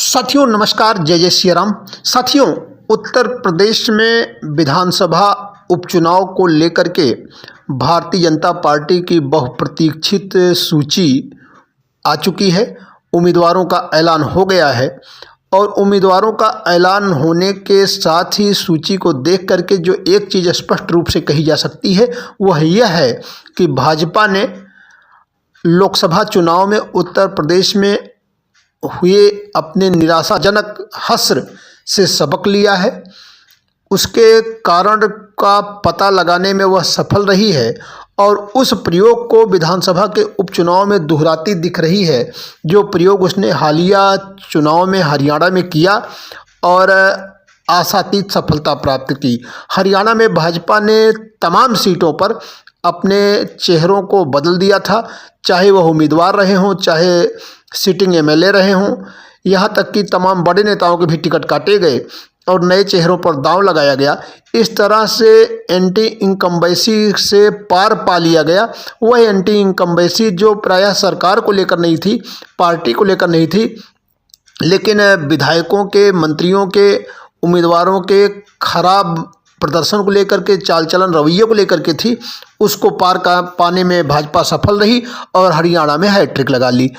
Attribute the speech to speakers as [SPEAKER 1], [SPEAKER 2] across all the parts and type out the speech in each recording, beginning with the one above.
[SPEAKER 1] साथियों नमस्कार, जय जय श्री राम। साथियों, उत्तर प्रदेश में विधानसभा उपचुनाव को लेकर के भारतीय जनता पार्टी की बहुप्रतीक्षित सूची आ चुकी है। उम्मीदवारों का ऐलान हो गया है और उम्मीदवारों का ऐलान होने के साथ ही सूची को देख करके जो एक चीज़ स्पष्ट रूप से कही जा सकती है वह यह है कि भाजपा ने लोकसभा चुनाव में उत्तर प्रदेश में हुए अपने निराशाजनक हश्र से सबक लिया है। उसके कारण का पता लगाने में वह सफल रही है और उस प्रयोग को विधानसभा के उपचुनाव में दोहराती दिख रही है, जो प्रयोग उसने हालिया चुनाव में हरियाणा में किया और आशातीत सफलता प्राप्त की। हरियाणा में भाजपा ने तमाम सीटों पर अपने चेहरों को बदल दिया था, चाहे वह उम्मीदवार रहे हों, चाहे सिटिंग एमएलए रहे हों, यहाँ तक कि तमाम बड़े नेताओं के भी टिकट काटे गए और नए चेहरों पर दांव लगाया गया। इस तरह से एंटी इनकम्बेंसी से पार पा लिया गया। वह एंटी इनकम्बेंसी जो प्रायः सरकार को लेकर नहीं थी, पार्टी को लेकर नहीं थी, लेकिन विधायकों के, मंत्रियों के, उम्मीदवारों के खराब प्रदर्शन को लेकर के, चाल चलन, रवैये को लेकर के थी, उसको पाने में भाजपा सफल रही और हरियाणा में हैट्रिक लगा ली।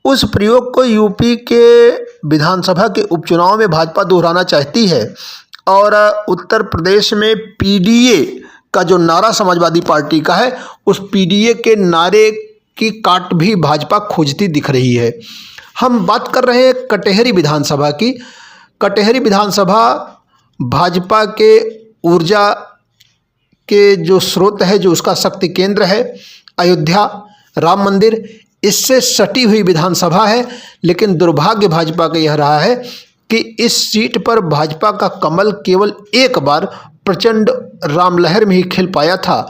[SPEAKER 1] उस प्रयोग को यूपी के विधानसभा के उपचुनाव में भाजपा दोहराना चाहती है और उत्तर प्रदेश में पीडीए का जो नारा समाजवादी पार्टी का है, उस पीडीए के नारे की काट भी भाजपा खोजती दिख रही है। हम बात कर रहे हैं कटेहरी विधानसभा की। कटेहरी विधानसभा भाजपा के ऊर्जा के जो स्रोत है, जो उसका शक्ति केंद्र है, अयोध्या राम मंदिर, इससे सटी हुई विधानसभा है। लेकिन दुर्भाग्य भाजपा का यह रहा है कि इस सीट पर भाजपा का कमल केवल एक बार प्रचंड रामलहर में ही खिल पाया था।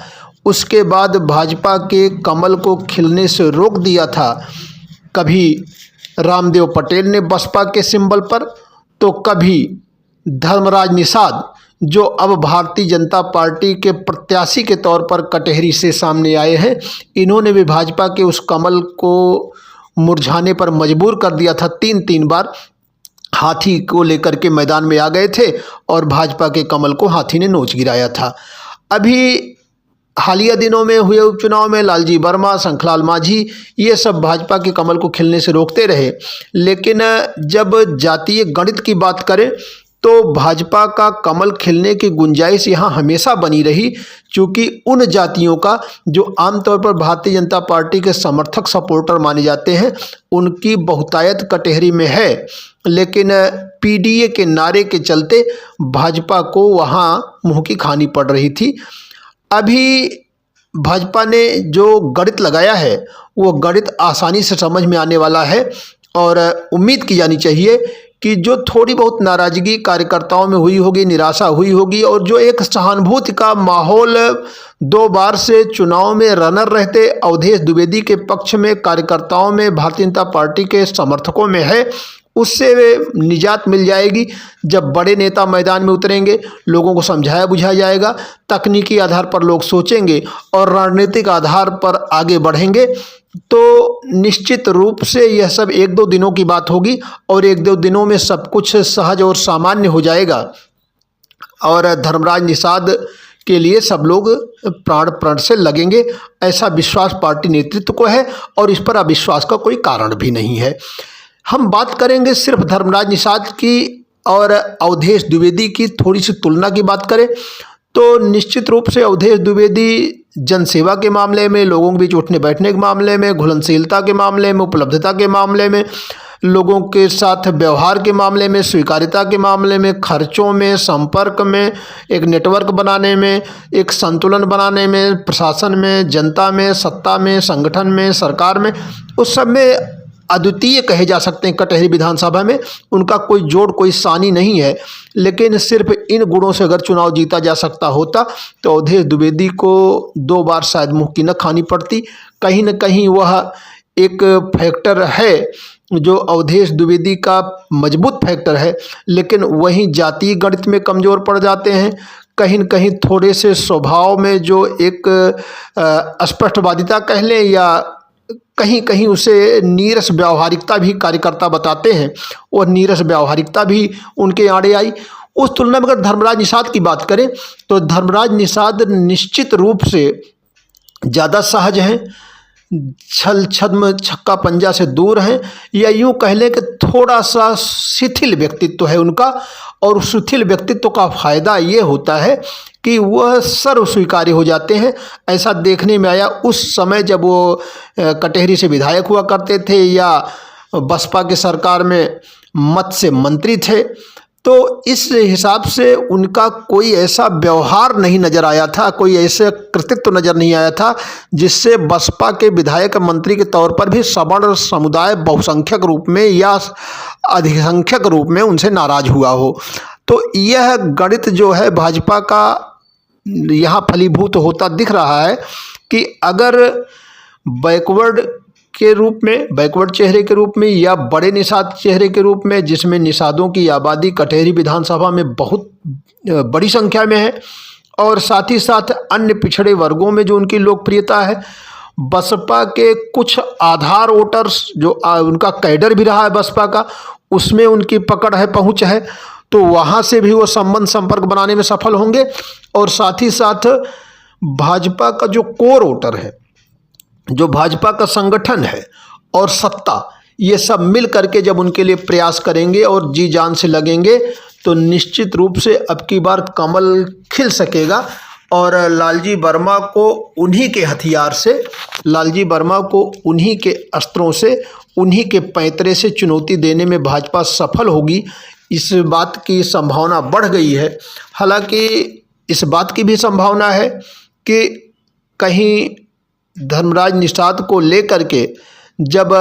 [SPEAKER 1] उसके बाद भाजपा के कमल को खिलने से रोक दिया था। कभी रामदेव पटेल ने बसपा के सिंबल पर, तो कभी धर्मराज निषाद, जो अब भारतीय जनता पार्टी के प्रत्याशी के तौर पर कटेहरी से सामने आए हैं, इन्होंने भी भाजपा के उस कमल को मुरझाने पर मजबूर कर दिया था। तीन बार हाथी को लेकर के मैदान में आ गए थे और भाजपा के कमल को हाथी ने नोच गिराया था। अभी हालिया दिनों में हुए उपचुनाव में लालजी वर्मा, शंखलाल माझी, ये सब भाजपा के कमल को खिलने से रोकते रहे। लेकिन जब जातीय गणित की बात करें तो भाजपा का कमल खिलने की गुंजाइश यहाँ हमेशा बनी रही, क्योंकि उन जातियों का जो आमतौर पर भारतीय जनता पार्टी के समर्थक, सपोर्टर माने जाते हैं, उनकी बहुतायत कटेहरी में है। लेकिन पीडीए के नारे के चलते भाजपा को वहाँ मुँह की खानी पड़ रही थी। अभी भाजपा ने जो गणित लगाया है वो गणित आसानी से समझ में आने वाला है और उम्मीद की जानी चाहिए कि जो थोड़ी बहुत नाराज़गी कार्यकर्ताओं में हुई होगी, निराशा हुई होगी, और जो एक सहानुभूति का माहौल 2 बार से चुनाव में रनर रहते अवधेश द्विवेदी के पक्ष में कार्यकर्ताओं में, भारतीय जनता पार्टी के समर्थकों में है, उससे निजात मिल जाएगी। जब बड़े नेता मैदान में उतरेंगे, लोगों को समझाया बुझाया जाएगा, तकनीकी आधार पर लोग सोचेंगे और रणनीतिक आधार पर आगे बढ़ेंगे, तो निश्चित रूप से यह सब 1-2 दिनों की बात होगी और 1-2 दिनों में सब कुछ सहज और सामान्य हो जाएगा और धर्मराज निषाद के लिए सब लोग प्राण प्रण से लगेंगे। ऐसा विश्वास पार्टी नेतृत्व को है और इस पर अविश्वास का कोई कारण भी नहीं है। हम बात करेंगे सिर्फ धर्मराज निषाद की और अवधेश द्विवेदी की। थोड़ी सी तुलना की बात करें तो निश्चित रूप से अवधेश द्विवेदी जनसेवा के मामले में, लोगों के बीच उठने बैठने के मामले में, घुलनशीलता के मामले में, उपलब्धता के मामले में, लोगों के साथ व्यवहार के मामले में, स्वीकार्यता के मामले में, खर्चों में, संपर्क में, एक नेटवर्क बनाने में, एक संतुलन बनाने में, प्रशासन में, जनता में, सत्ता में, संगठन में, सरकार में, उस सब में अद्वितीय कहे जा सकते हैं। कटेहरी विधानसभा में उनका कोई जोड़, कोई सानी नहीं है। लेकिन सिर्फ इन गुणों से अगर चुनाव जीता जा सकता होता तो अवधेश द्विवेदी को 2 बार शायद मुँह की न खानी पड़ती। कहीं न कहीं वह एक फैक्टर है जो अवधेश द्विवेदी का मजबूत फैक्टर है, लेकिन वहीं जातीय गणित में कमज़ोर पड़ जाते हैं। कहीं न कहीं थोड़े से स्वभाव में जो एक स्पष्टवादिता कह लें या कहीं कहीं उसे नीरस व्यावहारिकता भी कार्यकर्ता बताते हैं और नीरस व्यावहारिकता भी उनके आड़े आई। उस तुलना में अगर धर्मराज निषाद की बात करें तो धर्मराज निषाद निश्चित रूप से ज़्यादा सहज हैं, छल छद्म छक्का पंजा से दूर हैं, या यूँ कह लें कि थोड़ा सा शिथिल व्यक्तित्व है उनका। और उस शिथिल व्यक्तित्व का फायदा ये होता है कि वह सर्व स्वीकार्य हो जाते हैं। ऐसा देखने में आया उस समय जब वो कटहरी से विधायक हुआ करते थे या बसपा की सरकार में मत्स्य मंत्री थे, तो इस हिसाब से उनका कोई ऐसा व्यवहार नहीं नज़र आया था, कोई ऐसे कृतित्व नज़र नहीं आया था जिससे बसपा के विधायक मंत्री के तौर पर भी सवर्ण समुदाय बहुसंख्यक रूप में या अधिसंख्यक रूप में उनसे नाराज हुआ हो। तो यह गणित जो है भाजपा का यहाँ फलीभूत होता दिख रहा है कि अगर बैकवर्ड के रूप में, बैकवर्ड चेहरे के रूप में या बड़े निषाद चेहरे के रूप में, जिसमें निषादों की आबादी कटहरी विधानसभा में बहुत बड़ी संख्या में है और साथ ही साथ अन्य पिछड़े वर्गों में जो उनकी लोकप्रियता है, बसपा के कुछ आधार वोटर्स जो उनका कैडर भी रहा है बसपा का, उसमें उनकी पकड़ है, पहुंच है, तो वहाँ से भी वो संबंध संपर्क बनाने में सफल होंगे। और साथ ही साथ भाजपा का जो कोर वोटर है, जो भाजपा का संगठन है और सत्ता, ये सब मिल करके जब उनके लिए प्रयास करेंगे और जी जान से लगेंगे तो निश्चित रूप से अब की बार कमल खिल सकेगा। और लालजी वर्मा को उन्हीं के हथियार से, लालजी वर्मा को उन्हीं के अस्त्रों से, उन्हीं के पैंतरे से चुनौती देने में भाजपा सफल होगी, इस बात की संभावना बढ़ गई है। हालांकि इस बात की भी संभावना है कि कहीं धर्मराज निषाद को लेकर के जब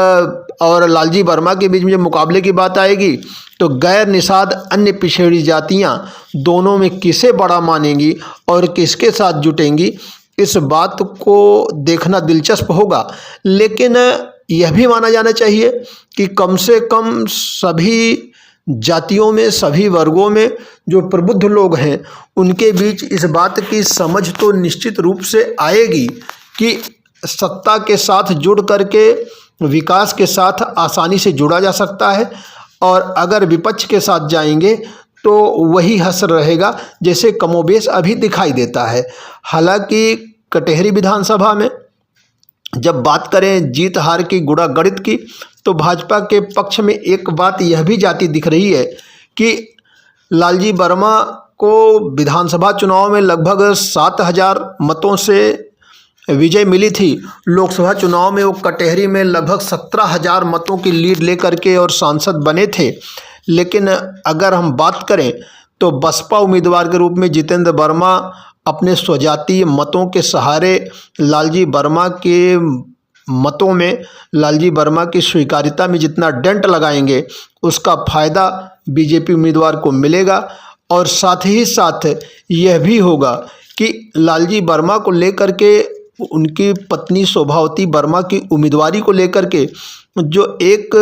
[SPEAKER 1] और लालजी वर्मा के बीच में जब मुकाबले की बात आएगी तो गैर निषाद अन्य पिछड़ी जातियां दोनों में किसे बड़ा मानेंगी और किसके साथ जुटेंगी, इस बात को देखना दिलचस्प होगा। लेकिन यह भी माना जाना चाहिए कि कम से कम सभी जातियों में, सभी वर्गों में जो प्रबुद्ध लोग हैं उनके बीच इस बात की समझ तो निश्चित रूप से आएगी कि सत्ता के साथ जुड़ करके विकास के साथ आसानी से जुड़ा जा सकता है, और अगर विपक्ष के साथ जाएंगे तो वही हश्र रहेगा जैसे कमोबेश अभी दिखाई देता है। हालांकि कटहरी विधानसभा में जब बात करें जीत हार की गुणा गणित की, तो भाजपा के पक्ष में एक बात यह भी जाती दिख रही है कि लालजी वर्मा को विधानसभा चुनाव में लगभग 7,000 मतों से विजय मिली थी। लोकसभा चुनाव में वो कटहरी में लगभग 17,000 मतों की लीड लेकर के और सांसद बने थे। लेकिन अगर हम बात करें तो बसपा उम्मीदवार के रूप में जितेंद्र वर्मा अपने स्वजातीय मतों के सहारे लालजी वर्मा के मतों में, लालजी वर्मा की स्वीकार्यता में जितना डेंट लगाएंगे उसका फ़ायदा बीजेपी उम्मीदवार को मिलेगा। और साथ ही साथ यह भी होगा कि लालजी वर्मा को लेकर के, उनकी पत्नी शोभावती वर्मा की उम्मीदवारी को लेकर के जो एक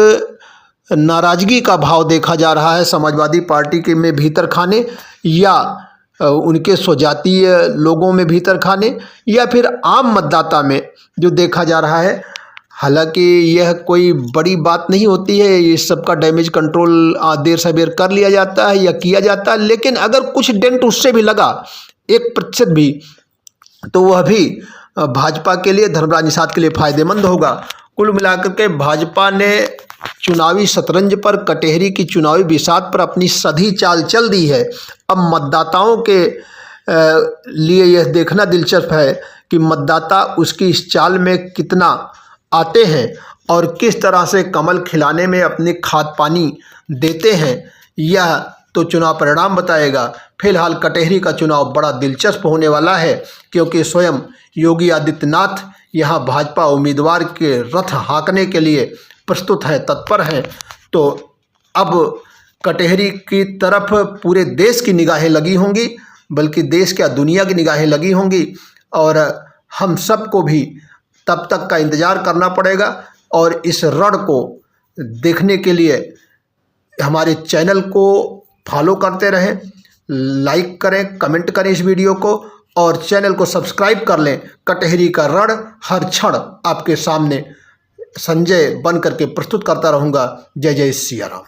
[SPEAKER 1] नाराज़गी का भाव देखा जा रहा है समाजवादी पार्टी के में भीतर खाने, या उनके स्वजातीय लोगों में भीतर खाने, या फिर आम मतदाता में जो देखा जा रहा है। हालांकि यह कोई बड़ी बात नहीं होती है, इस सब का डैमेज कंट्रोल देर सवेर कर लिया जाता है या किया जाता है, लेकिन अगर कुछ डेंट उससे भी लगा 1% भी, तो वह भी भाजपा के लिए, धर्मराज निषाद के लिए फ़ायदेमंद होगा। कुल मिलाकर के भाजपा ने चुनावी शतरंज पर, कटहरी की चुनावी बिसात पर अपनी सधी चाल चल दी है। अब मतदाताओं के लिए यह देखना दिलचस्प है कि मतदाता उसकी इस चाल में कितना आते हैं और किस तरह से कमल खिलाने में अपने खाद पानी देते हैं, यह तो चुनाव परिणाम बताएगा। फिलहाल कटहरी का चुनाव बड़ा दिलचस्प होने वाला है क्योंकि स्वयं योगी आदित्यनाथ यहाँ भाजपा उम्मीदवार के रथ हाँकने के लिए प्रस्तुत हैं, तत्पर हैं। तो अब कटहरी की तरफ पूरे देश की निगाहें लगी होंगी, बल्कि देश क्या दुनिया की निगाहें लगी होंगी, और हम सबको भी तब तक का इंतज़ार करना पड़ेगा। और इस रण को देखने के लिए हमारे चैनल को फॉलो करते रहें, लाइक करें, कमेंट करें इस वीडियो को, और चैनल को सब्सक्राइब कर लें। कटहरी का रण हर क्षण आपके सामने संजय बन करके प्रस्तुत करता रहूँगा। जय जय सिया राम।